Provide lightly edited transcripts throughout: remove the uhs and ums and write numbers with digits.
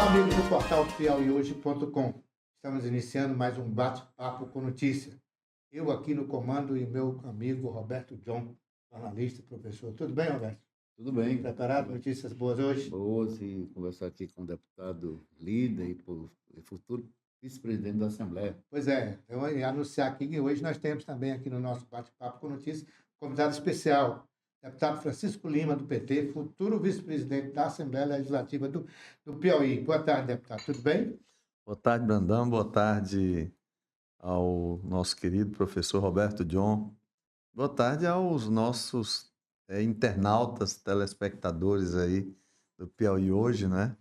Amigos do portal piauihoje.com. Estamos iniciando mais um bate-papo com notícia. Eu aqui no comando e meu amigo Roberto John, jornalista e professor. Tudo bem, Roberto? Tudo bem. Preparado? Notícias boas hoje? Boas, e conversar aqui com o deputado líder e futuro vice-presidente da Assembleia. Pois é, eu vou anunciar aqui que hoje nós temos também aqui no nosso bate-papo com notícia convidado especial, deputado Francisco Lima, do PT, futuro vice-presidente da Assembleia Legislativa do Piauí. Boa tarde, deputado. Tudo bem? Boa tarde, Brandão. Boa tarde ao nosso querido professor Roberto John. Boa tarde aos nossos internautas, telespectadores aí do Piauí Hoje, né?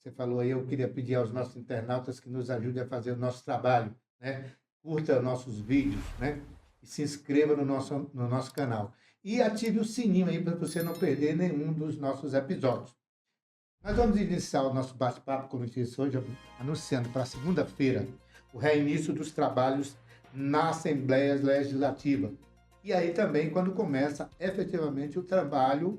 Você falou aí, eu queria pedir aos nossos internautas que nos ajudem a fazer o nosso trabalho, né? Curta nossos vídeos, né? E se inscreva no nosso canal. E ative o sininho aí para você não perder nenhum dos nossos episódios. Nós vamos iniciar o nosso bate-papo com notícias hoje, anunciando para segunda-feira o reinício dos trabalhos na Assembleia Legislativa. E aí também quando começa efetivamente o trabalho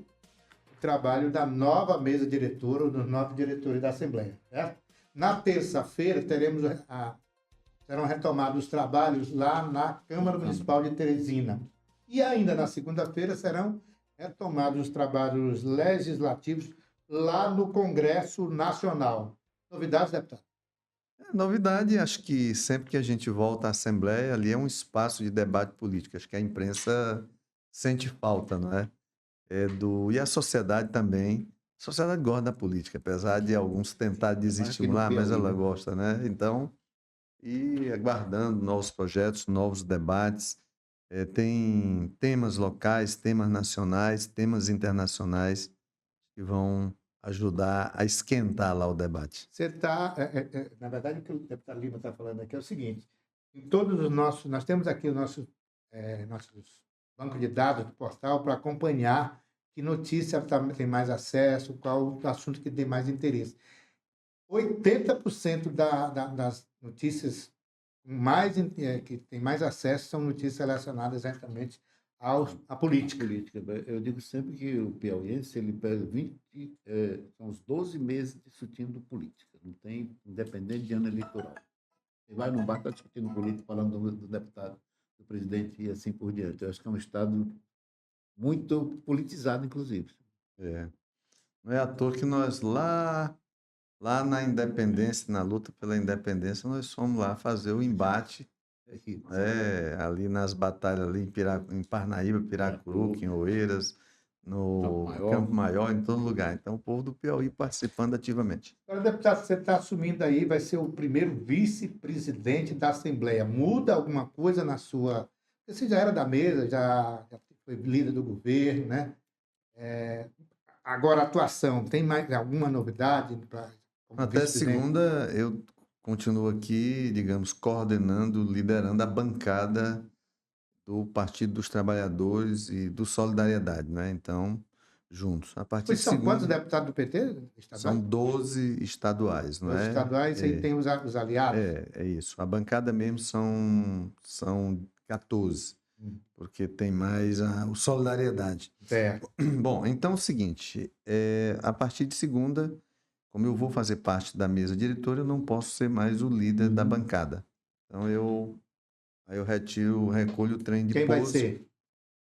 da nova mesa diretora, ou dos novos diretores da Assembleia. Certo? Na terça-feira serão retomados os trabalhos lá na Câmara Municipal de Teresina. E ainda na segunda-feira serão retomados os trabalhos legislativos lá no Congresso Nacional. Novidades, deputado? Novidade, acho que sempre que a gente volta à Assembleia, ali é um espaço de debate político. Acho que a imprensa sente falta, não é? E a sociedade também. A sociedade gosta da política, apesar de alguns tentar desestimular, mas ela gosta, né? Então, e aguardando novos projetos, novos debates. Tem temas locais, temas nacionais, temas internacionais que vão ajudar a esquentar lá o debate. Você está, na verdade, o que o deputado Lima está falando aqui é o seguinte: em todos os nossos, nós temos aqui os nossos bancos de dados do portal para acompanhar que notícia tem mais acesso, qual o assunto que tem mais interesse. 80% das notícias que tem mais acesso são notícias relacionadas exatamente à política. Eu digo sempre que o piauiense, ele perde são os 12 meses discutindo política, não tem, independente de ano eleitoral. Ele vai num bar, está discutindo política, falando do deputado, do presidente e assim por diante. Eu acho que é um Estado muito politizado, inclusive. Não é à toa que nós lá na independência, na luta pela independência, nós fomos lá fazer o embate ali nas batalhas ali em Parnaíba, Piracuruca, em Oeiras, no Campo Maior, em todo lugar. Então, o povo do Piauí participando ativamente. Agora, deputado, você está assumindo aí, vai ser o primeiro vice-presidente da Assembleia. Muda alguma coisa na sua... Você já era da mesa, já foi líder do governo, né? Agora, a atuação, tem mais alguma novidade? Até segunda, eu continuo aqui, digamos, coordenando, liderando a bancada do Partido dos Trabalhadores e do Solidariedade, né? Então, juntos. A partir de são quantos deputados do PT? São 12 estaduais, não é? Os estaduais, aí tem os aliados. É isso. A bancada mesmo são 14, porque tem mais o Solidariedade. Bom, então é o seguinte, a partir de segunda, como eu vou fazer parte da mesa diretora, eu não posso ser mais o líder da bancada. Então, eu recolho o trem de pouso. Quem vai ser?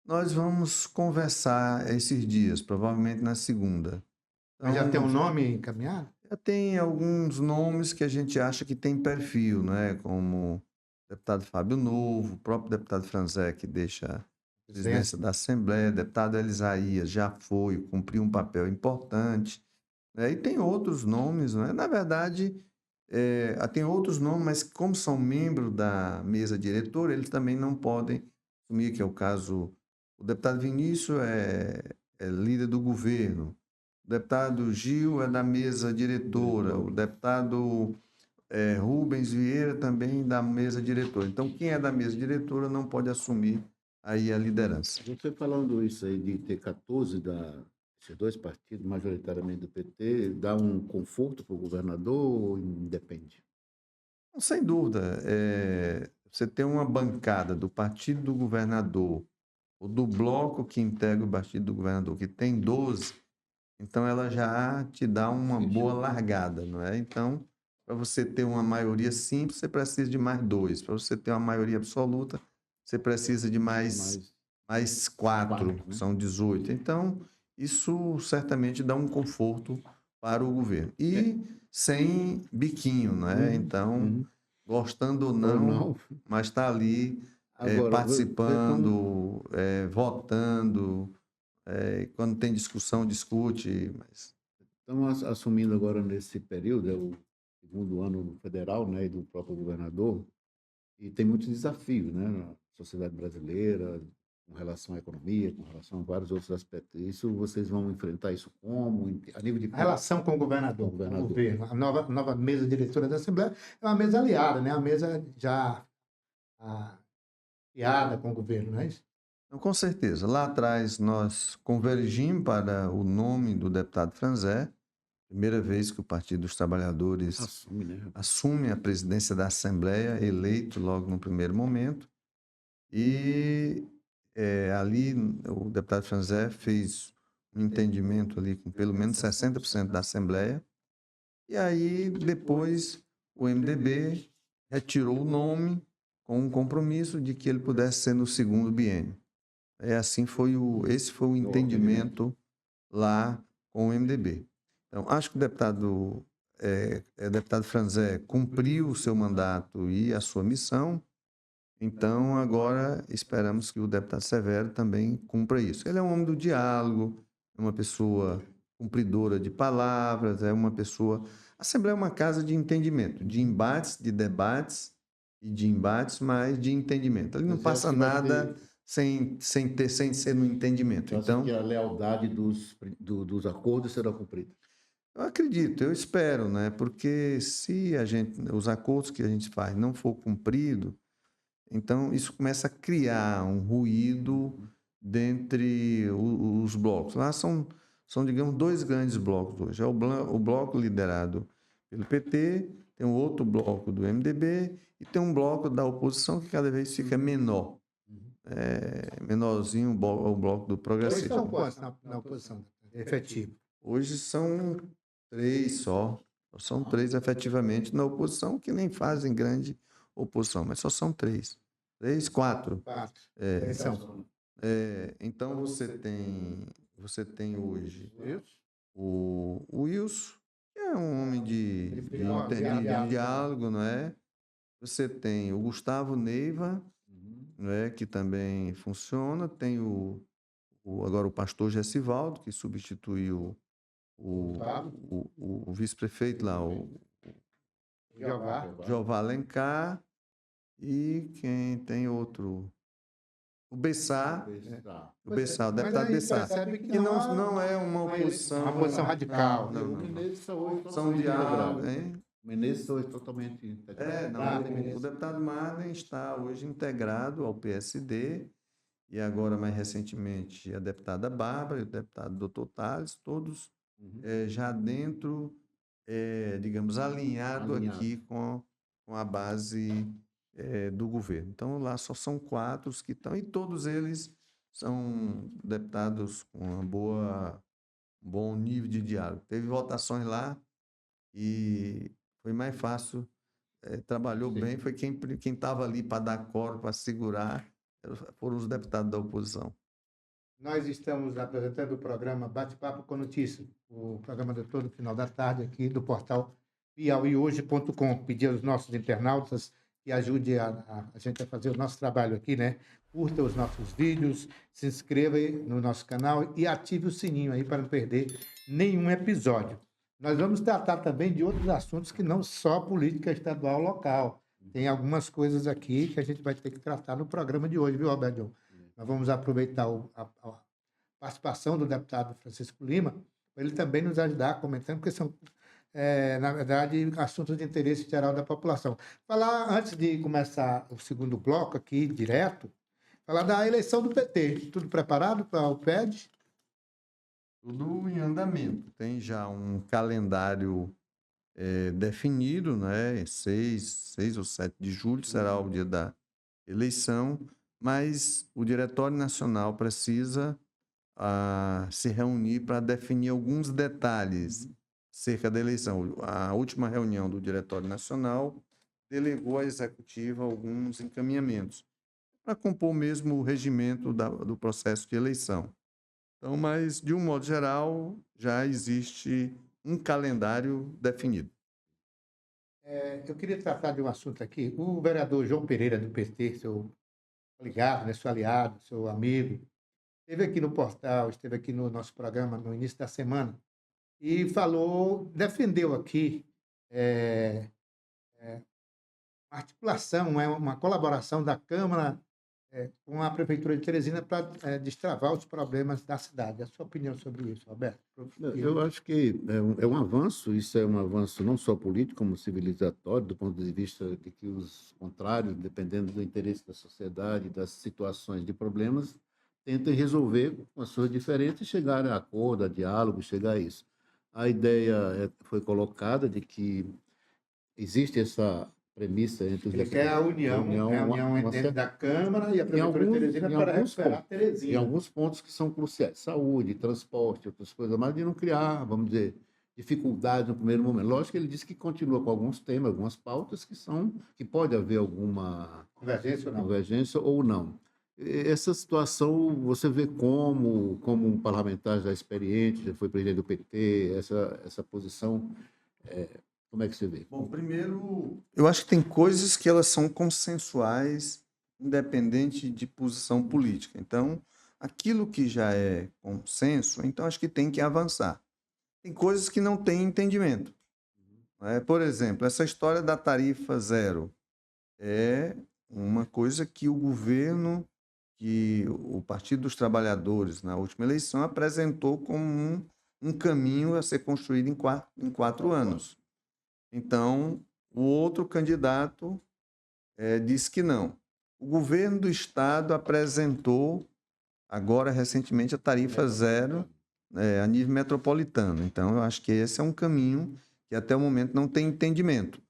Nós vamos conversar esses dias, provavelmente na segunda. Então, mas já tem um nome encaminhado? Já tem alguns nomes que a gente acha que tem perfil, né? Como o deputado Fábio Novo, o próprio deputado Franzé, que deixa a presidência da Assembleia, deputado Elisaías já cumpriu um papel importante. E tem outros nomes, né? Na verdade, tem outros nomes, mas como são membros da mesa diretora, eles também não podem assumir, que é o caso... O deputado Vinícius é líder do governo, o deputado Gil é da mesa diretora, o deputado Rubens Vieira também da mesa diretora. Então, quem é da mesa diretora não pode assumir aí a liderança. Você falando isso aí de ter 14 esses dois partidos, majoritariamente do PT, dá um conforto para o governador ou independe? Sem dúvida. Você tem uma bancada do partido do governador, ou do bloco que integra o partido do governador, que tem 12, então ela já te dá uma boa largada, não é? Então, para você ter uma maioria simples, você precisa de mais 2. Para você ter uma maioria absoluta, você precisa de mais 4, Quatro, né? são 18. Então, isso certamente dá um conforto para o governo. E sem biquinho, não é? Então, gostando ou Ou não, não. mas está ali Agora, participando, votando, quando tem discussão, discute, mas estamos assumindo agora nesse período, é o segundo ano federal, né, e do próprio governador, e tem muitos desafios, né, na sociedade brasileira, com relação à economia, com relação a vários outros aspectos. Isso vocês vão enfrentar isso como? A nível de A relação com o governador, com o governo, a nova mesa diretora da Assembleia é uma mesa aliada, né? Uma mesa já aliada com o governo, não é isso? então, com certeza. Lá atrás nós convergimos para o nome do deputado Franzé, primeira vez que o Partido dos Trabalhadores assume, né? assume a presidência da Assembleia, eleito logo no primeiro momento. E ali o deputado Franzé fez um entendimento ali com pelo menos 60% da Assembleia. E aí depois o MDB retirou o nome com um compromisso de que ele pudesse ser no segundo biênio. Esse foi o entendimento lá com o MDB. Então, acho que o deputado Franzé cumpriu o seu mandato e a sua missão. Então, agora esperamos que o deputado Severo também cumpra isso. Ele é um homem do diálogo, é uma pessoa cumpridora de palavras, é uma pessoa. A Assembleia é uma casa de entendimento, de embates, de debates e de embates, mas de entendimento. Ali não passa nada sem ser no entendimento. Então, que a lealdade dos acordos será cumprida. Eu acredito, eu espero, né? Porque se os acordos que a gente faz não for cumprido, então isso começa a criar um ruído dentre os blocos. Lá são, digamos, dois grandes blocos hoje. É o bloco liderado pelo PT, tem um outro bloco do MDB e tem um bloco da oposição que cada vez fica menor. Menorzinho o bloco do Hoje progressista. são quantos na oposição efetivo? Hoje são 3 só. São 3 efetivamente na oposição, que nem fazem grande oposição, mas só são 3. 3, 4. 4. Então você tem hoje o Wilson, que é um homem de diálogo, não é? Você tem o Gustavo Neiva, não é? Que também funciona. Tem agora o pastor Gessivaldo, que substituiu o vice-prefeito lá, o Jeová Alencar. E quem tem outro? O Bessá. O Bessá, o deputado Bessá. Que não é uma oposição. Uma oposição radical. Não. São diálogos, hein? O Menezes hoje totalmente integrado. O deputado Marden está hoje integrado ao PSD e agora, mais recentemente, a deputada Bárbara e o deputado Dr. Tales, todos já dentro, digamos, alinhado aqui com a base do governo. Então, lá só são 4 os que estão, e todos eles são deputados com um bom nível de diálogo. Teve votações lá e foi mais fácil, trabalhou bem, foi quem estava ali para dar coro, para segurar, foram os deputados da oposição. Nós estamos apresentando o programa Bate-Papo com Notícias, o programa de todo final da tarde aqui do portal piauihoje.com. Pedir aos nossos internautas que ajude a gente a fazer o nosso trabalho aqui, né? Curta os nossos vídeos, se inscreva aí no nosso canal e ative o sininho aí para não perder nenhum episódio. Nós vamos tratar também de outros assuntos que não só política estadual local. Tem algumas coisas aqui que a gente vai ter que tratar no programa de hoje, viu, Alberto? Nós vamos aproveitar a participação do deputado Francisco Lima para ele também nos ajudar comentando, porque são, na verdade, assuntos de interesse geral da população. Falar, antes de começar o segundo bloco aqui, direto, falar da eleição do PT. Tudo preparado para o PED? Tudo em andamento. Tem já um calendário definido, né? 6 ou 7 de julho será o dia da eleição, mas o Diretório Nacional precisa a se reunir para definir alguns detalhes acerca da eleição. A última reunião do Diretório Nacional delegou à Executiva alguns encaminhamentos para compor mesmo o regimento do processo de eleição. Então, mas, de um modo geral, já existe um calendário definido. Eu queria tratar de um assunto aqui. O vereador João Pereira, do PT, seu ligado, né, seu aliado, seu amigo, esteve aqui no portal, esteve aqui no nosso programa no início da semana e falou, defendeu aqui eh, uma articulação, uma colaboração da Câmara com a Prefeitura de Teresina para destravar os problemas da cidade. A sua opinião sobre isso, Roberto? Eu acho que é um avanço, isso é um avanço não só político, como civilizatório, do ponto de vista de que os contrários, dependendo do interesse da sociedade, das situações de problemas, tentem resolver com as suas diferenças e chegar a acordo, a diálogo, chegar a isso. A ideia foi colocada de que existe essa premissa entre os Ele quer a união, né? A união entre da Câmara e a Prefeitura de Teresina para recuperar Teresina. Em alguns pontos que são cruciais, saúde, transporte, outras coisas mais, de não criar, vamos dizer, dificuldades no primeiro momento. Lógico que ele disse que continua com alguns temas, algumas pautas que pode haver alguma convergência ou não. Essa situação, você vê como um parlamentar já experiente, já foi presidente do PT, essa posição, como é que você vê? Bom, primeiro, eu acho que tem coisas que elas são consensuais, independente de posição política. Então, aquilo que já é consenso, então acho que tem que avançar. Tem coisas que não têm entendimento. Por exemplo, essa história da tarifa zero é uma coisa que o governo, que o Partido dos Trabalhadores, na última eleição, apresentou como um caminho a ser construído em 4 anos. Então, o outro candidato disse que não. O governo do Estado apresentou, agora, recentemente, a tarifa zero a nível metropolitano. Então, eu acho que esse é um caminho que, até o momento, não tem entendimento.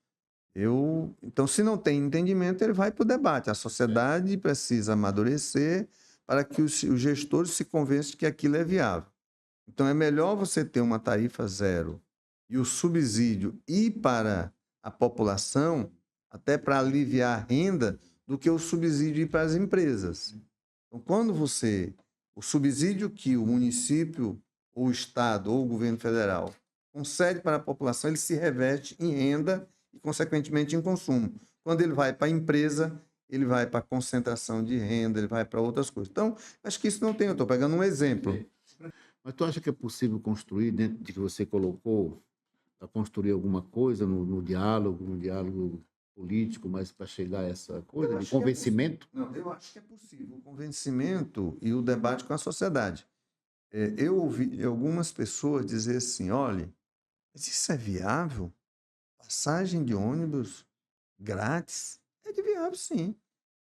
Então, se não tem entendimento, ele vai para o debate. A sociedade precisa amadurecer para que os gestores se convençam que aquilo é viável. Então, é melhor você ter uma tarifa zero e o subsídio ir para a população, até para aliviar a renda, do que o subsídio ir para as empresas. Então, o subsídio que o município, ou o Estado, ou o governo federal concede para a população, ele se reverte em renda e, consequentemente, em consumo. Quando ele vai para a empresa, ele vai para a concentração de renda, ele vai para outras coisas. Então, acho que isso não tem. Eu estou pegando um exemplo. Mas tu acha que é possível construir, dentro de que você colocou, a construir alguma coisa no diálogo político, mas para chegar a essa coisa de convencimento? Não, eu acho que é possível. O convencimento e o debate com a sociedade. Eu ouvi algumas pessoas dizer assim, olha, mas isso é viável? Passagem de ônibus grátis? É de viável, sim.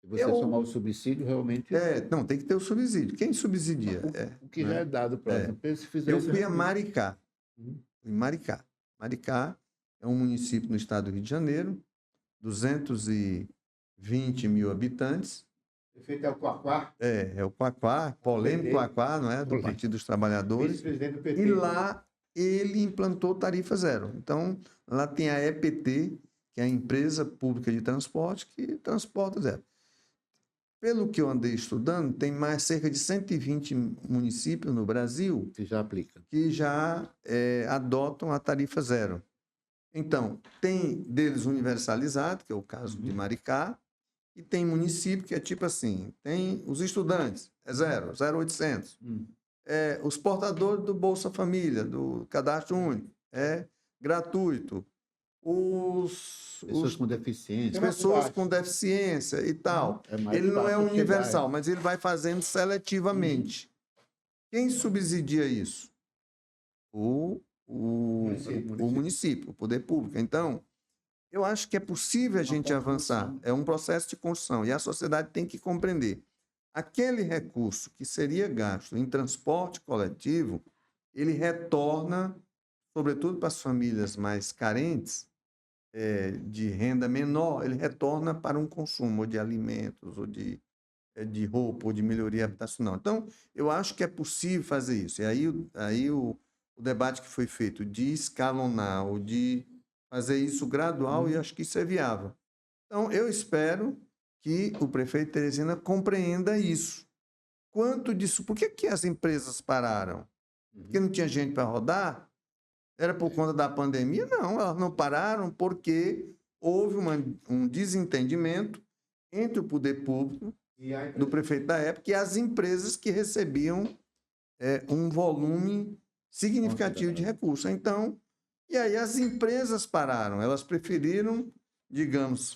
Se você somar o subsídio, realmente... Não, tem que ter o subsídio. Quem subsidia? O que já é dado para as empresas, se fizer Eu isso... fui a Maricá. Em Maricá. Maricá é um município no estado do Rio de Janeiro, 220 mil habitantes. O prefeito é o Quaquá? É o Quaquá, polêmico Quaquá, não é? Do Partido dos Trabalhadores. Vice-presidente do PT. E lá ele implantou tarifa zero. Então, lá tem a EPT, que é a Empresa Pública de Transporte, que transporta zero. Pelo que eu andei estudando, tem mais cerca de 120 municípios no Brasil que já adotam a tarifa zero. Então, tem deles universalizado, que é o caso de Maricá, e tem município que é tipo assim, tem os estudantes, é 0,800. Os portadores do Bolsa Família, do Cadastro Único, é gratuito. Pessoas com deficiência. Pessoas com deficiência e tal. Ele não é universal, mas ele vai fazendo seletivamente. Quem subsidia isso? O município, o poder público. Então, eu acho que é possível a gente avançar. É um processo de construção. E a sociedade tem que compreender. Aquele recurso que seria gasto em transporte coletivo, ele retorna, sobretudo para as famílias mais carentes, de renda menor, ele retorna para um consumo de alimentos ou de de roupa ou de melhoria habitacional. Então, eu acho que é possível fazer isso. E aí o debate que foi feito de escalonar ou de fazer isso gradual, e acho que isso é viável. Então, eu espero que o prefeito Teresina compreenda isso. Quanto disso? Por que as empresas pararam? Porque não tinha gente para rodar? Era por conta da pandemia? Não, elas não pararam porque houve um desentendimento entre o poder público do prefeito da época e as empresas que recebiam um volume significativo de recursos. Então, e aí as empresas pararam, elas preferiram, digamos,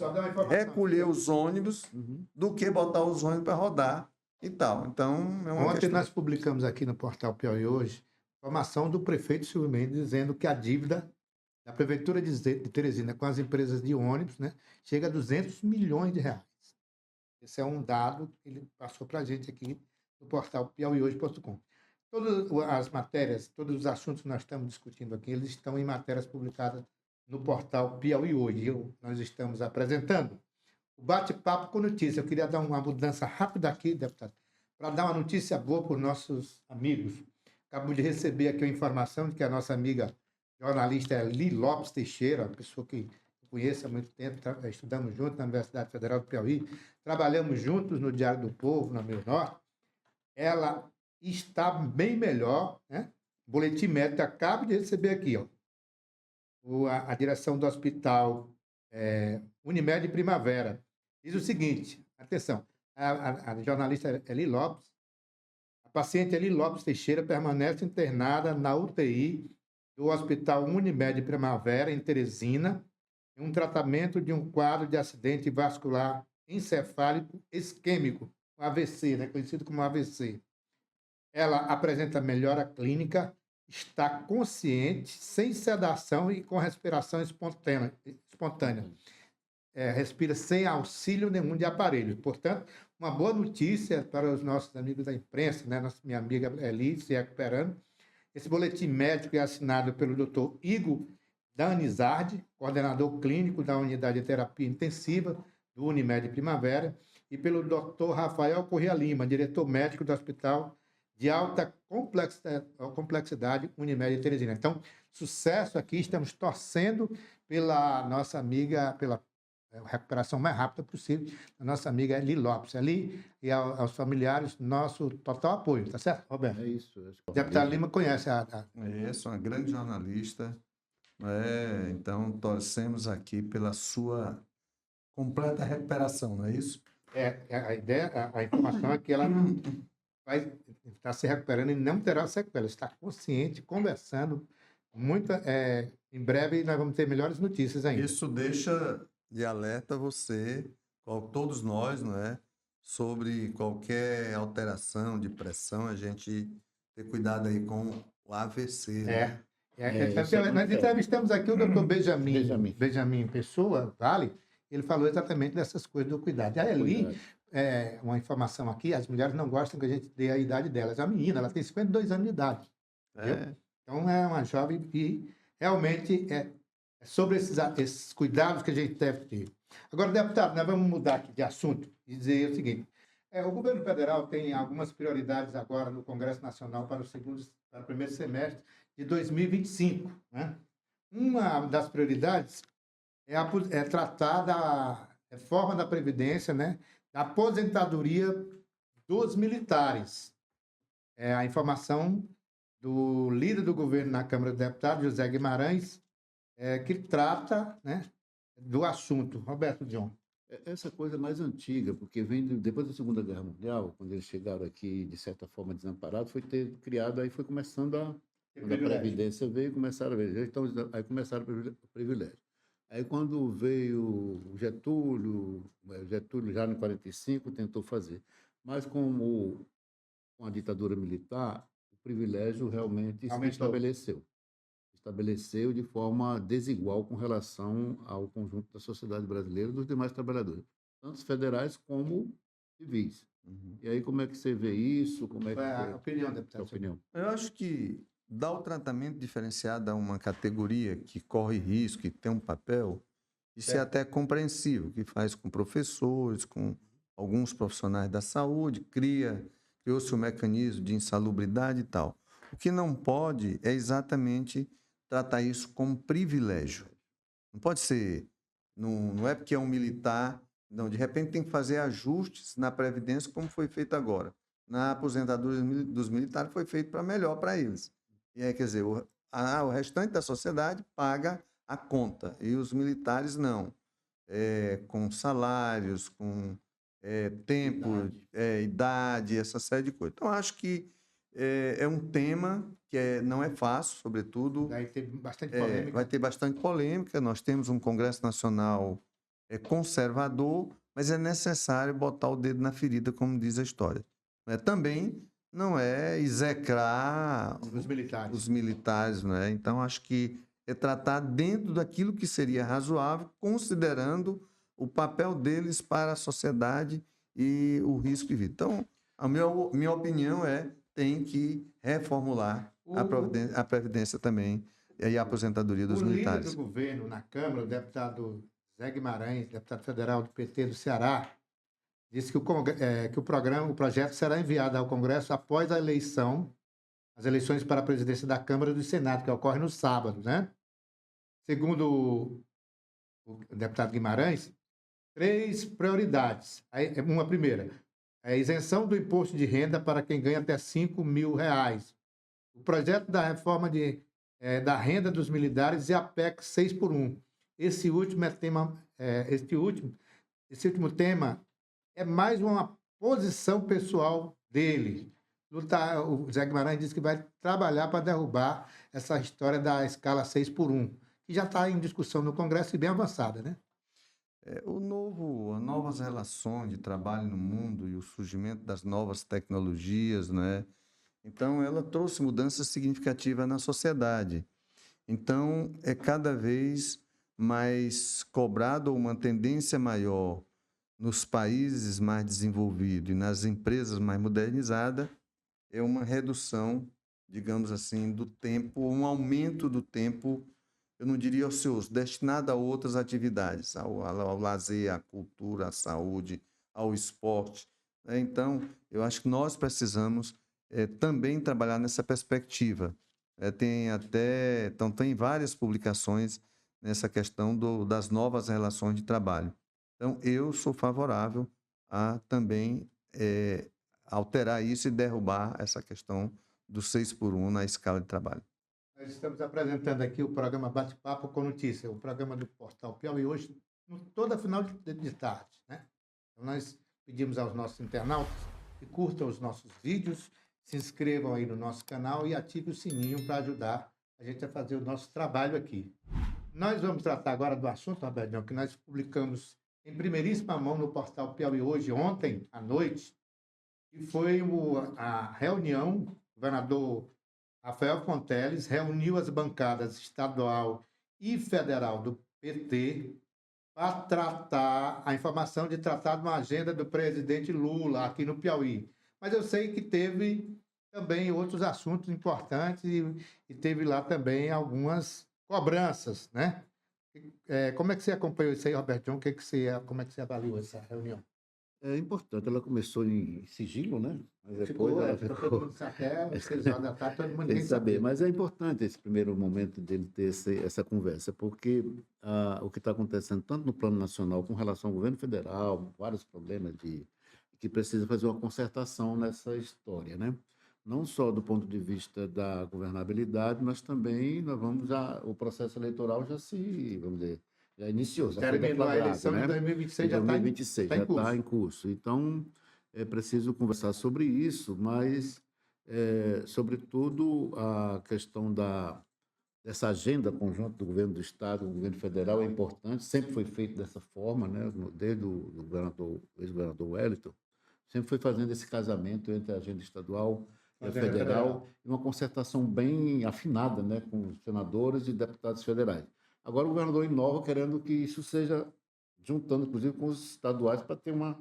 recolher os ônibus do que botar os ônibus para rodar e tal. Então, é uma Ontem questão. nós publicamos aqui no portal Piauí Hoje informação do prefeito Silvio Mendes dizendo que a dívida da Prefeitura de Teresina com as empresas de ônibus, né, chega a 200 milhões de reais. Esse é um dado que ele passou para a gente aqui no portal piauihoje.com. Todas as matérias, todos os assuntos que nós estamos discutindo aqui, eles estão em matérias publicadas no portal Piauí Hoje. Nós estamos apresentando o bate-papo com notícia. Eu queria dar uma mudança rápida aqui, deputado, para dar uma notícia boa para os nossos amigos. Acabo de receber aqui a informação de que a nossa amiga jornalista Eli Lopes Teixeira, uma pessoa que eu conheço há muito tempo, estudamos juntos na Universidade Federal do Piauí, trabalhamos juntos no Diário do Povo, na Meio Norte. Ela está bem melhor, né? O boletim médico acabo de receber aqui, ó. A direção do hospital Unimed Primavera diz o seguinte, atenção, a jornalista Eli Lopes, a paciente Eli Lopes Teixeira permanece internada na UTI do Hospital Unimed Primavera, em Teresina, em um tratamento de um quadro de acidente vascular encefálico isquêmico, o AVC, né, conhecido como AVC. Ela apresenta melhora clínica, está consciente, sem sedação e com respiração espontânea. Respira sem auxílio nenhum de aparelho. Portanto, uma boa notícia para os nossos amigos da imprensa, né? Minha amiga Eli se recuperando. Esse boletim médico é assinado pelo Dr. Igor Danizardi, coordenador clínico da Unidade de Terapia Intensiva do Unimed Primavera, e pelo Dr. Rafael Corrêa Lima, diretor médico do Hospital de Alta Complexidade Unimed Teresina. Então, sucesso aqui, estamos torcendo pela nossa amiga, pela recuperação mais rápida possível, da nossa amiga Eli Lopes. Ali e aos familiares, nosso total apoio, tá certo, Roberto? É isso. O deputado Lima conhece É uma grande jornalista. Então, torcemos aqui pela sua completa recuperação, não é isso? A ideia, a informação é que ela vai estar se recuperando e não terá sequela. Está consciente, conversando. Em breve nós vamos ter melhores notícias ainda. Isso deixa de alerta você, todos nós, não é? Sobre qualquer alteração de pressão, a gente ter cuidado aí com o AVC. Né? Nós entrevistamos aqui o doutor Benjamin Pessoa, Vale, ele falou exatamente dessas coisas do cuidado. E a Eli, uma informação aqui, as mulheres não gostam que a gente dê a idade delas. A menina, ela tem 52 anos de idade. Então, é uma jovem e realmente é sobre esses cuidados que a gente deve ter. Agora, deputado, nós vamos mudar aqui de assunto e dizer o seguinte. O governo federal tem algumas prioridades agora no Congresso Nacional para o primeiro semestre de 2025. Né? Uma das prioridades é tratar da reforma da Previdência, né? Da aposentadoria dos militares. A informação do líder do governo na Câmara dos Deputados, José Guimarães, que trata, né, do assunto. Roberto John. Essa coisa mais antiga, porque vem depois da Segunda Guerra Mundial, quando eles chegaram aqui, de certa forma, desamparados, foi ter criado, aí foi começando quando a Previdência veio, começaram a ver. Então, aí começaram o privilégio. Aí, quando veio o Getúlio já em 45 tentou fazer. Mas, com a ditadura militar, o privilégio realmente se estabeleceu de forma desigual com relação ao conjunto da sociedade brasileira e dos demais trabalhadores, tanto os federais como civis. E aí, como é que você vê isso? Como é que a opinião, deputado? Eu acho que dar o tratamento diferenciado a uma categoria que corre risco, que tem um papel, isso é até compreensível, que faz com professores, com alguns profissionais da saúde, criou-se um mecanismo de insalubridade e tal. O que não pode é exatamente tratar isso como privilégio. Não pode ser, não é porque é um militar, não, de repente tem que fazer ajustes na Previdência, como foi feito agora. Na aposentadoria dos militares foi feito para melhor para eles. E aí, quer dizer, o restante da sociedade paga a conta, e os militares não. Com salários, com tempo, idade, essa série de coisas. Então, acho que é um tema que não é fácil, sobretudo. Vai ter bastante polêmica. Vai ter bastante polêmica. Nós temos um Congresso Nacional conservador, mas é necessário botar o dedo na ferida, como diz a história. Também não é execrar os militares, né? Então, acho que é tratar dentro daquilo que seria razoável, considerando o papel deles para a sociedade e o risco de vida. Então, a minha opinião tem que reformular a Previdência também e a aposentadoria dos militares. O líder do governo na Câmara, o deputado Zé Guimarães, deputado federal do PT do Ceará, disse que o projeto será enviado ao Congresso após as eleições para a presidência da Câmara e do Senado, que ocorre no sábado, né? Segundo o deputado Guimarães, 3 prioridades. Uma primeira, a isenção do imposto de renda para quem ganha até R$5.000. O projeto da reforma da renda dos militares e a PEC 6x1. Esse último tema é mais uma posição pessoal dele. O Zé Guimarães disse que vai trabalhar para derrubar essa história da escala 6x1, que já está em discussão no Congresso e bem avançada, né? As novas relações de trabalho no mundo e o surgimento das novas tecnologias, né? Então, ela trouxe mudanças significativas na sociedade. Então, é cada vez mais cobrado, ou uma tendência maior nos países mais desenvolvidos e nas empresas mais modernizadas, é uma redução, digamos assim, do tempo, um aumento do tempo, eu não diria ocioso, destinado a outras atividades, ao lazer, à cultura, à saúde, ao esporte. Então, eu acho que nós precisamos também trabalhar nessa perspectiva. Tem várias publicações nessa questão das novas relações de trabalho. Então, eu sou favorável a também alterar isso e derrubar essa questão do 6x1 na escala de trabalho. Nós estamos apresentando aqui o programa Bate-Papo com Notícia, o programa do Portal Piauí, hoje, toda final de tarde, né? Então, nós pedimos aos nossos internautas que curtam os nossos vídeos, se inscrevam aí no nosso canal e ativem o sininho para ajudar a gente a fazer o nosso trabalho aqui. Nós vamos tratar agora do assunto, Roberto, que nós publicamos em primeiríssima mão no Portal Piauí hoje, ontem à noite, que foi a reunião, o governador Rafael Fonteles reuniu as bancadas estadual e federal do PT para tratar a informação de tratar de uma agenda do presidente Lula aqui no Piauí. Mas eu sei que teve também outros assuntos importantes e teve lá também algumas cobranças, né? Como é que você acompanhou isso aí, Roberto? Como é que você avaliou essa reunião? É importante, ela começou em sigilo, né? Mas depois todo mundo até às 6 horas da tarde, todo mundo tem que saber. Mas é importante esse primeiro momento dele ter essa conversa, porque o que está acontecendo tanto no plano nacional com relação ao governo federal, vários problemas que precisa fazer uma concertação nessa história, né? Não só do ponto de vista da governabilidade, mas também o processo eleitoral vamos dizer, já iniciou. Terminou a eleição de 2026, já está em curso. Então, é preciso conversar sobre isso, mas, sobretudo, a questão dessa agenda conjunta do governo do Estado, do governo federal é importante, sempre foi feito dessa forma, né? Desde o ex-governador Wellington, sempre foi fazendo esse casamento entre a agenda estadual e a federal, e uma concertação bem afinada, né, com os senadores e deputados federais. Agora o governador inova querendo que isso seja juntando, inclusive, com os estaduais para ter uma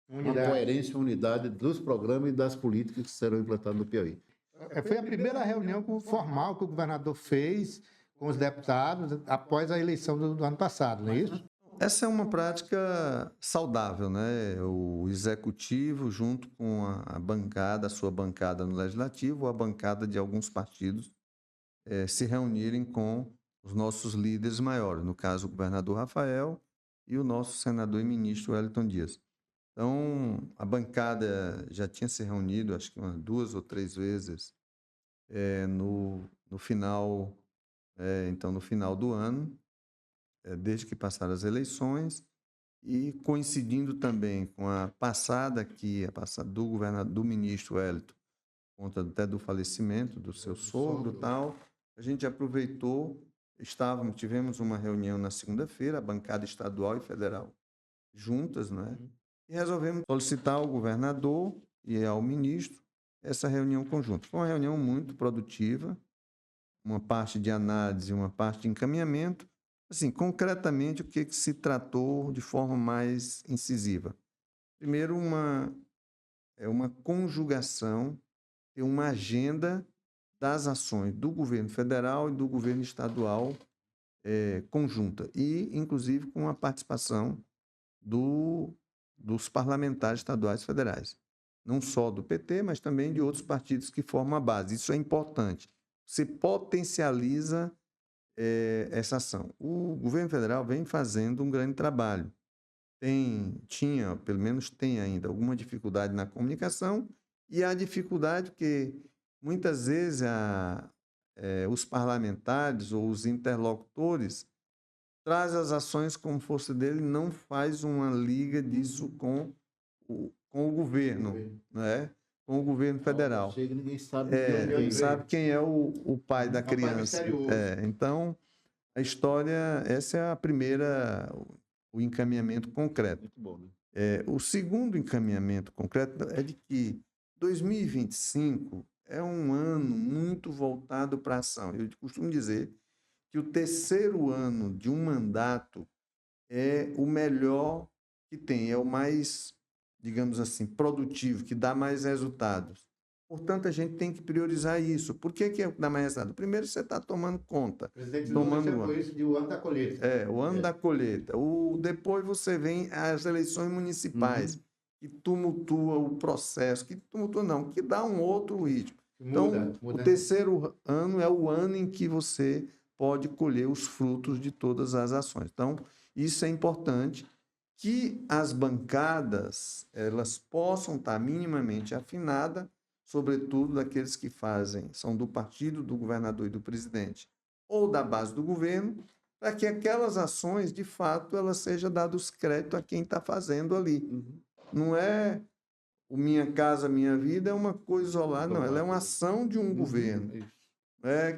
coerência, uma unidade dos programas e das políticas que serão implantadas no Piauí. Foi a primeira reunião formal que o governador fez com os deputados após a eleição do ano passado, não é isso? essa é uma prática saudável, né? O executivo, junto com a bancada, a sua bancada no legislativo, ou a bancada de alguns partidos, se reunirem com os nossos líderes maiores, no caso, o governador Rafael e o nosso senador e ministro Wellington Dias. Então, a bancada já tinha se reunido, acho que umas 2 ou 3 vezes, no final, então, no final do ano, desde que passaram as eleições, e coincidindo também com a passada aqui, a passada do governador, do ministro Wellington, por conta até do falecimento do seu sogro e tal, a gente aproveitou, tivemos uma reunião na segunda-feira, a bancada estadual e federal juntas, né? E resolvemos solicitar ao governador e ao ministro essa reunião conjunta. Foi uma reunião muito produtiva, uma parte de análise, uma parte de encaminhamento. Assim, concretamente, o que se tratou de forma mais incisiva? Primeiro, uma conjugação e uma agenda das ações do governo federal e do governo estadual conjunta, e, inclusive, com a participação dos parlamentares estaduais e federais. Não só do PT, mas também de outros partidos que formam a base. Isso é importante. Você potencializa essa ação. O governo federal vem fazendo um grande trabalho. Tinha, pelo menos tem ainda, alguma dificuldade na comunicação, e a dificuldade que muitas vezes os parlamentares ou os interlocutores trazem as ações como força dele, não faz uma liga disso com o governo, né? Com o governo federal. Chega, ninguém sabe, sabe quem é o pai da criança. Então, a história, essa é a primeira, o encaminhamento concreto. Muito bom, né? O segundo encaminhamento concreto é de que 2025 é um ano muito voltado para a ação. Eu costumo dizer que o terceiro ano de um mandato é o melhor que tem, é o mais, digamos assim, produtivo, que dá mais resultados. Portanto, a gente tem que priorizar isso. Por que é o que dá mais resultado? Primeiro, você está tomando conta. O presidente Lula chamou isso de o ano da colheita. O ano da colheita. Depois você vem às eleições municipais, que tumultua o processo, que dá um outro ritmo. Então, o terceiro ano é o ano em que você pode colher os frutos de todas as ações. Então, isso é importante, que as bancadas elas possam estar minimamente afinadas, sobretudo daqueles que são do partido do governador e do presidente, ou da base do governo, para que aquelas ações, de fato, elas sejam dados crédito a quem está fazendo ali. Não é o Minha Casa Minha Vida, é uma coisa isolada, não. Ela é uma ação de um governo.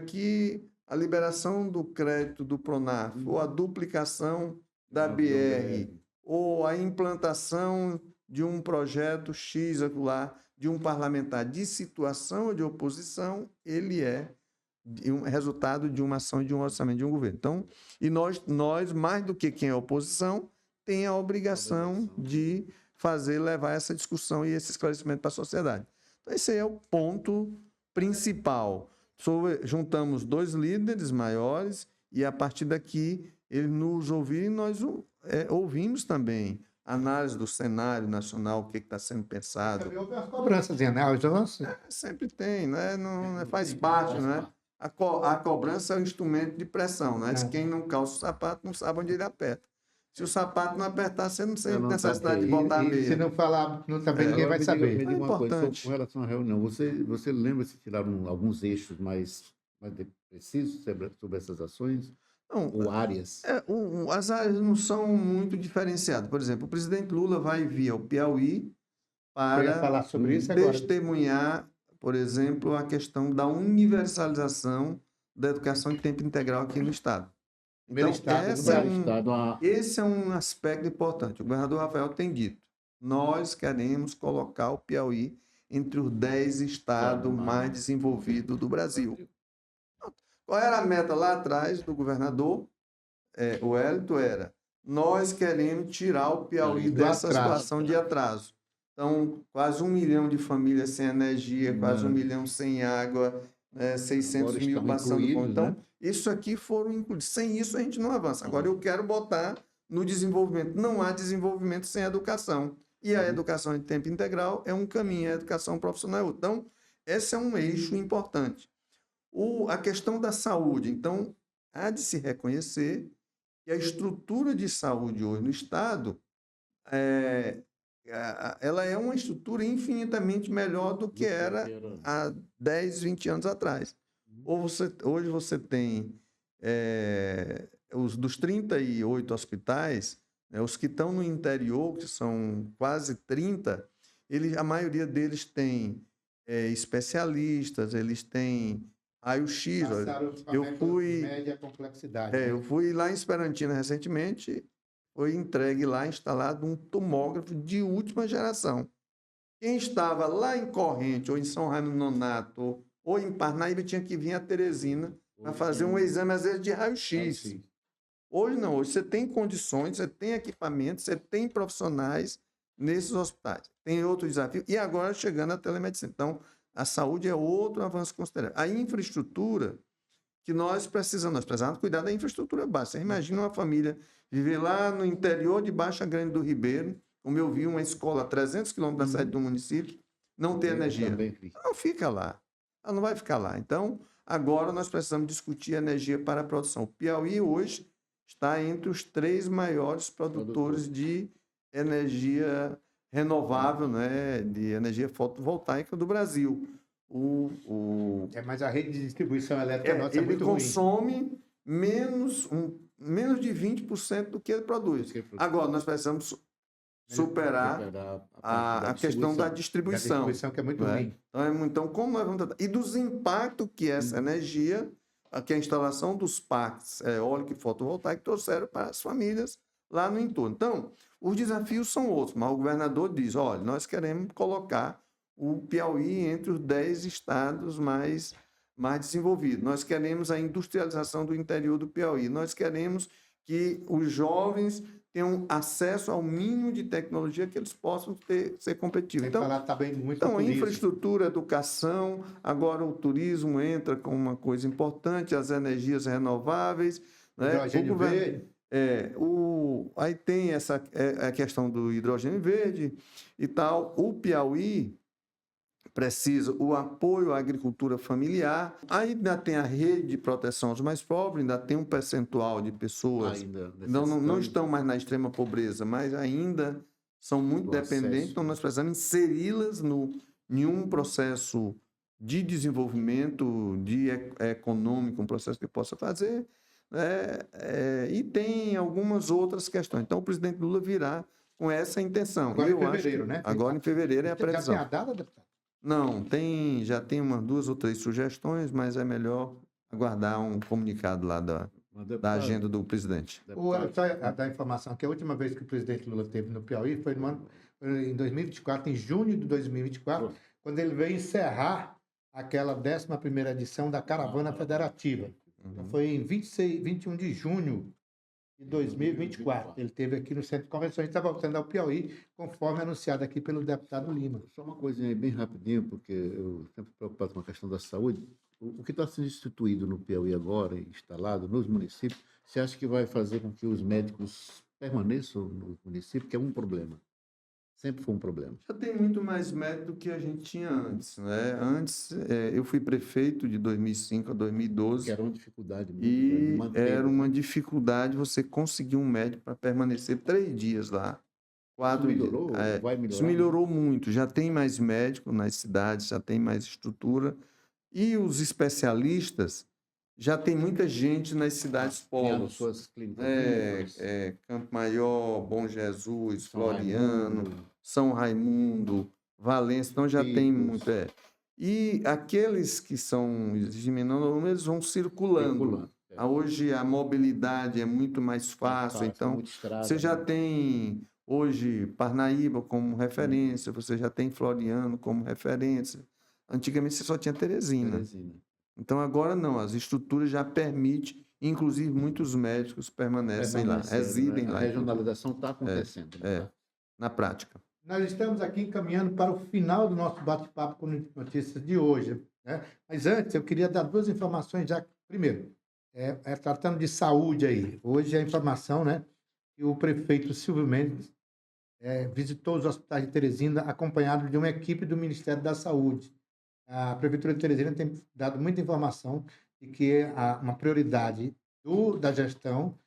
Que a liberação do crédito do Pronaf, ou a duplicação da BR, ou a implantação de um projeto X lá, de um parlamentar de situação ou de oposição, ele é um resultado de uma ação, de um orçamento de um governo. Então, e nós, mais do que quem é oposição, tem a obrigação de levar essa discussão e esse esclarecimento para a sociedade. Então, esse aí é o ponto principal. Juntamos 2 líderes maiores e, a partir daqui, eles nos ouviram e nós ouvimos também análise do cenário nacional, o que está sendo pensado. Também houve as cobranças, né? Sempre tem, né? Não, faz parte, né? A cobrança é um instrumento de pressão, né? Quem não calça o sapato não sabe onde ele aperta. Se o sapato não apertar, você não tem necessidade de botar a meia. Se não falar, também ninguém vai saber. Me diga uma coisa, com relação à reunião, você lembra se tiraram alguns eixos mais precisos sobre essas ações? Não, ou áreas? As áreas não são muito diferenciadas. Por exemplo, o presidente Lula vai vir ao Piauí para falar sobre isso testemunhar, por exemplo, a questão da universalização da educação em tempo integral aqui no Estado. Então, esse é um aspecto importante. O governador Rafael tem dito, nós queremos colocar o Piauí entre os 10 estados mais desenvolvidos do Brasil. Qual era a meta lá atrás do governador? O Wellington era, nós queremos tirar o Piauí dessa situação de atraso. Então, quase 1 milhão de famílias sem energia, quase 1 milhão sem água, 600 mil passando fome. Então, isso aqui foram incluídos. Sem isso, a gente não avança. Agora, eu quero botar no desenvolvimento. Não há desenvolvimento sem educação. E a educação de tempo integral é um caminho, a educação profissional é outro. Então, esse é um eixo importante. A questão da saúde. Então, há de se reconhecer que a estrutura de saúde hoje no Estado ela é uma estrutura infinitamente melhor do que era há 10, 20 anos atrás. Hoje você tem dos 38 hospitais, né, os que estão no interior, que são quase 30, a maioria deles tem especialistas, eles têm raio-x. Média complexidade. Eu fui lá em Esperantina recentemente, foi entregue lá, instalado um tomógrafo de última geração. Quem estava lá em Corrente, ou em São Raimundo Nonato, ou em Parnaíba, tinha que vir a Teresina para fazer um exame, às vezes, de raio-x. Hoje não, hoje você tem condições, você tem equipamentos, você tem profissionais nesses hospitais. Tem outro desafio. E agora chegando a telemedicina. Então, a saúde é outro avanço considerável. A infraestrutura que nós precisamos cuidar da infraestrutura básica. Você imagina uma família viver lá no interior de Baixa Grande do Ribeiro, como eu vi, uma escola a 300 quilômetros da sede do município, não ter energia. Não fica lá. Ela não vai ficar lá. Então, agora nós precisamos discutir energia para a produção. O Piauí hoje está entre os 3 maiores produtores de energia renovável, né, de energia fotovoltaica do Brasil. Mas a rede de distribuição elétrica nossa é muito ruim. Ele consome menos de 20% do que ele produz. Agora, nós precisamos superar a questão da distribuição. Da distribuição, que é muito ruim. Então, como nós vamos tratar? E dos impactos que essa energia, que a instalação dos parques eólico e fotovoltaico trouxeram para as famílias lá no entorno. Então, os desafios são outros, mas o governador diz, olha, nós queremos colocar o Piauí entre os 10 estados mais desenvolvidos. Nós queremos a industrialização do interior do Piauí. Nós queremos que os jovens tenham acesso ao mínimo de tecnologia que eles possam ser competitivos. Então, a infraestrutura, a educação, agora o turismo entra como uma coisa importante, as energias renováveis. Hidrogênio verde. Aí tem a questão do hidrogênio verde e tal. O Piauí precisa o apoio à agricultura familiar. Ainda tem a rede de proteção aos mais pobres, ainda tem um percentual de pessoas não estão mais na extrema pobreza, mas ainda são muito dependentes. Então, nós precisamos inseri-las em um processo de desenvolvimento econômico, um processo que possa fazer. E tem algumas outras questões. Então, o presidente Lula virá com essa intenção. Agora em fevereiro, né? Agora em fevereiro é a previsão. Já tem a data, deputado? Não, já tem umas 2 ou 3 sugestões, mas é melhor aguardar um comunicado lá da agenda do presidente. Só dar informação que a última vez que o presidente Lula esteve no Piauí foi em 2024, em junho de 2024, quando ele veio encerrar aquela 11ª edição da Caravana Federativa. Então, foi em 21 de junho de 2024. Ele esteve aqui no Centro de Convenções e está voltando ao Piauí, conforme anunciado aqui pelo deputado Lima. Só uma coisinha aí bem rapidinho, porque eu sempre preocupado com a questão da saúde. O que está sendo instituído no Piauí agora, instalado nos municípios, você acha que vai fazer com que os médicos permaneçam no município, que é um problema? Sempre foi um problema. Já tem muito mais médico do que a gente tinha antes, né? Antes, eu fui prefeito de 2005 a 2012. Que era uma dificuldade muito grande. E era uma dificuldade você conseguir um médico para permanecer 3 dias lá. 4 dias. Melhorou? Vai melhorar? Isso melhorou muito. Já tem mais médico nas cidades, já tem mais estrutura. E os especialistas, já tem muita gente nas cidades polos. Suas clínicas. Campo Maior, Bom Jesus, Floriano, São Raimundo, Valença, então já tem muito. E aqueles que são de menor número, eles vão circulando. Hoje a mobilidade é muito mais fácil, então você já tem hoje Parnaíba como referência, você já tem Floriano como referência. Antigamente você só tinha Teresina. Então, agora não, as estruturas já permitem, inclusive muitos médicos permanecem lá, residem lá. A regionalização está acontecendo. Na prática. Nós estamos aqui encaminhando para o final do nosso bate-papo com notícias de hoje, né? Mas antes, eu queria dar 2 informações já. Primeiro, tratando de saúde aí. Hoje a informação, né? que o prefeito Silvio Mendes visitou os hospitais de Teresina acompanhado de uma equipe do Ministério da Saúde. A Prefeitura de Teresina tem dado muita informação de que uma prioridade da gestão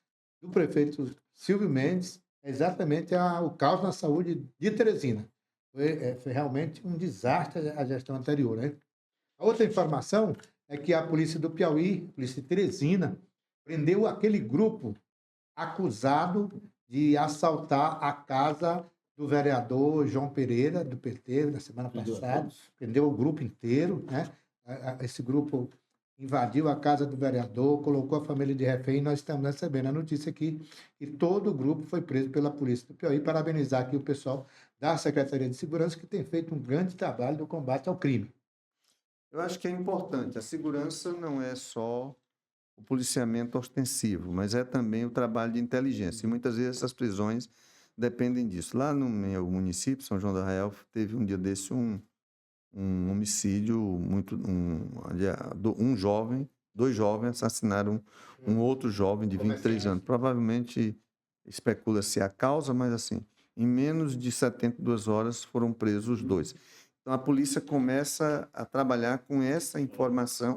do prefeito Silvio Mendes é exatamente o caos na saúde de Teresina. Foi realmente um desastre a gestão anterior, né? A outra informação é que a polícia do Piauí, a polícia de Teresina, prendeu aquele grupo acusado de assaltar a casa do vereador João Pereira, do PT, na semana passada. Prendeu o grupo inteiro, né? Esse grupo invadiu a casa do vereador, colocou a família de refém, e nós estamos recebendo a notícia aqui que todo o grupo foi preso pela polícia do Piauí. Parabenizar aqui o pessoal da Secretaria de Segurança, que tem feito um grande trabalho no combate ao crime. Eu acho que é importante. A segurança não é só o policiamento ostensivo, mas é também o trabalho de inteligência. E muitas vezes essas prisões dependem disso. Lá no meu município, São João do Arraial, teve um dia desse um homicídio dois jovens assassinaram um outro jovem de 23 anos. Provavelmente especula-se a causa, mas assim, em menos de 72 horas foram presos os dois. Então a polícia começa a trabalhar com essa informação.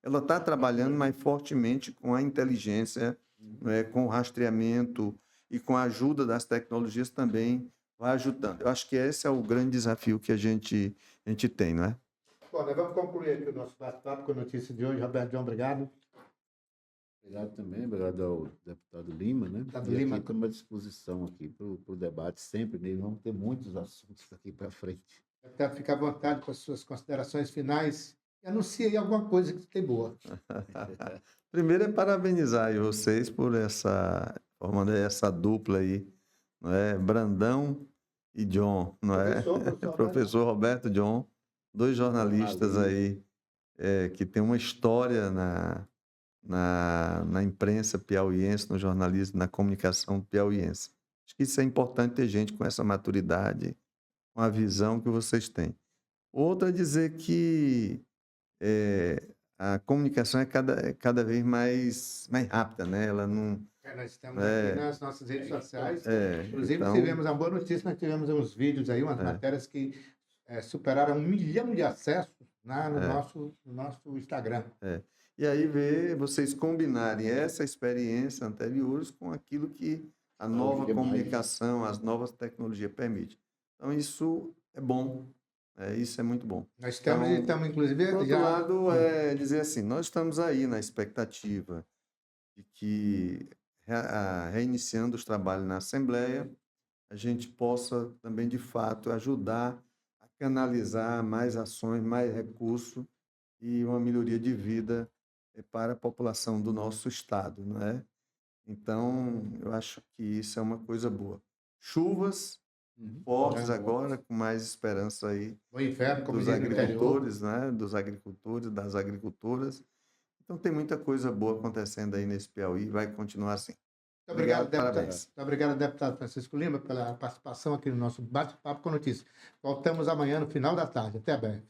Ela está trabalhando mais fortemente com a inteligência, né, com o rastreamento e com a ajuda das tecnologias também vai ajudando. Eu acho que esse é o grande desafio que a gente tem, não é? Bom, nós vamos concluir aqui o nosso bate-papo com a notícia de hoje. Roberto João, obrigado. Obrigado também, obrigado ao deputado Lima, né? Deputado E Lima. aqui estamos à disposição aqui para o debate sempre, né? Vamos ter muitos assuntos daqui para frente. Deputado, fica à vontade com as suas considerações finais e anuncie aí alguma coisa que tem boa. Primeiro é parabenizar aí vocês por formando essa dupla aí, não é? Brandão e John, não é? Professor Roberto John, dois jornalistas aí que têm uma história na imprensa piauiense, no jornalismo, na comunicação piauiense. Acho que isso é importante ter gente com essa maturidade, com a visão que vocês têm. Outra é dizer que a comunicação é cada vez mais rápida, né? Ela não... Nós estamos aqui nas nossas redes sociais. Inclusive, então... tivemos uma boa notícia, nós tivemos uns vídeos aí, umas matérias que superaram 1 milhão de acessos no nosso Instagram. E aí vocês combinarem essa experiência anteriores com aquilo que a nova comunicação, as novas tecnologias permitem. Então, isso é bom. Isso é muito bom. Nós estamos inclusive... Por outro lado, dizer assim, nós estamos aí na expectativa de que, reiniciando os trabalhos na Assembleia, a gente possa também, de fato, ajudar a canalizar mais ações, mais recursos e uma melhoria de vida para a população do nosso estado, não é? Então, eu acho que isso é uma coisa boa. Chuvas fortes agora, com mais esperança aí dos agricultores, né? Dos agricultores, das agricultoras. Então, tem muita coisa boa acontecendo aí nesse Piauí e vai continuar assim. Muito obrigado, deputado. Muito obrigado, deputado Francisco Lima, pela participação aqui no nosso bate-papo com notícias. Voltamos amanhã, no final da tarde. Até breve.